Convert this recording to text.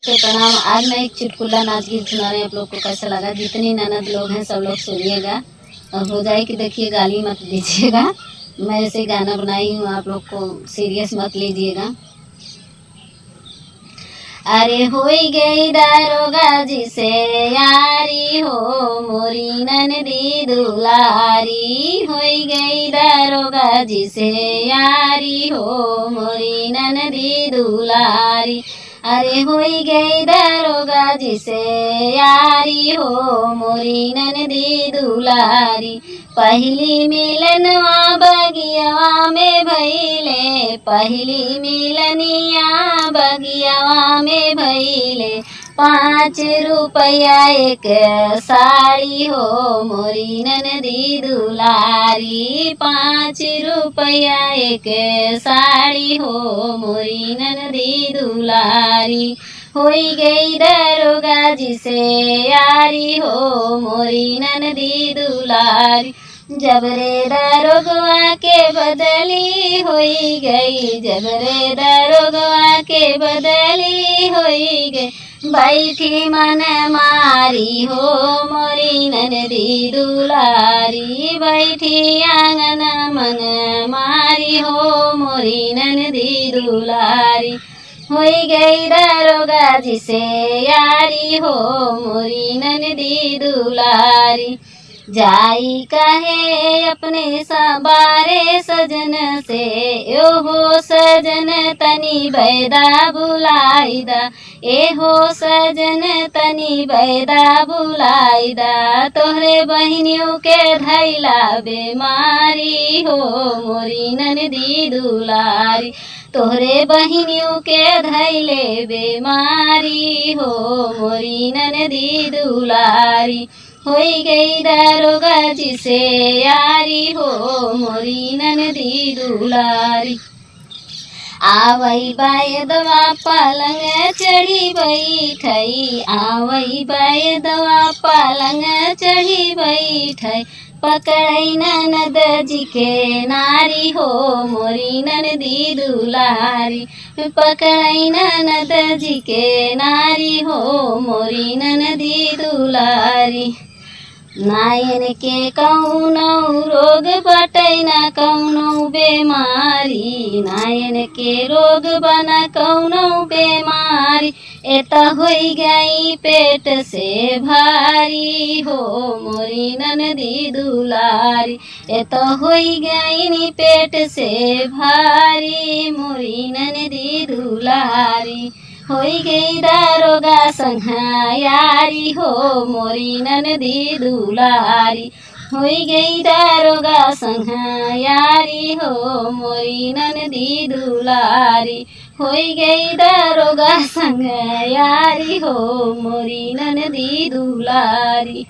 तो प्रणाम। आज मैं एक चुटकुला नाच गीत सुना रहे हैं। आप लोग को कैसा लगा? जितनी ननद लोग हैं सब लोग सुनिएगा और हो जाए कि देखिए गाली मत दीजिएगा। मैं ऐसे गाना बनाई हूँ, आप लोग को सीरियस मत लीजिएगा। अरे होई गई दारोगा जी से यारी हो मोरी ननदी दुलारी, होई गई दारोगा जी से यारी हो मोरी ननदी दुलारी। अरे होई गई दारोगा जी से यारी हो मोरी ननदी दुलारी। पहली मिलनवा बगियावा में भइले, पहली मिलनिया बगियावा में भइले। 5 रुपया एक साड़ी हो मोरी ननदी दुलारी, 5 रुपया एक साड़ी हो मोरी ननदी दुलारी। होई गई दारोगा जी से यारी हो मोरी ननदी दुलारी। जबरे दारोगवा के बदली होई गई, जबरे दारोगवा के बदली होई गई। बैठी मन मारी हो मोरी ननदी दुलारी, बैठी आंगन मन मारी हो मोरी ननदी दुलारी। होई गई दारोगा जी से यारी हो मोरी ननदी दुलारी। जाई कहे अपने बारे सजन से, यो हो सजन तनी बैदा बुलाईदा, ए हो सजन तनी बैदा बुलाईदा। तोहरे बहनियों के धैला बेमारी हो मोरी ननदी दुलारी, तोहरे बहनियों के धैले बेमारी हो मोरी ननदी दुलारी। होई गई दारोगा जी से यारी हो मोरी ननदी दुलारी। आवई बायदवा पलंग चढ़ी बैठई, आवई बायदवा पलंग चढ़ी बैठई। पकड़ई ननद जी के नारी हो मोरी ननदी दुलारी, पकड़ई ननद जी के नारी हो मोरी ननदी दुलारी। नायन के कौनो रोग बटै न कौनो बेमारी, नायन के रोग बना कौनो बेमारी। एत होई गई पेट से भारी हो मोरी ननदी दुलारी, एत होई गई नी पेट से भारी मोरी ननदी दुलारी। होई गई दारोगा संघा यारी हो मोरी ननदी दुलारी, होई गई दारोगा संघा यारी हो मोरी ननदी दुलारी, होई गई दारोगा संघा यारी हो मोरी ननदी दुलारी।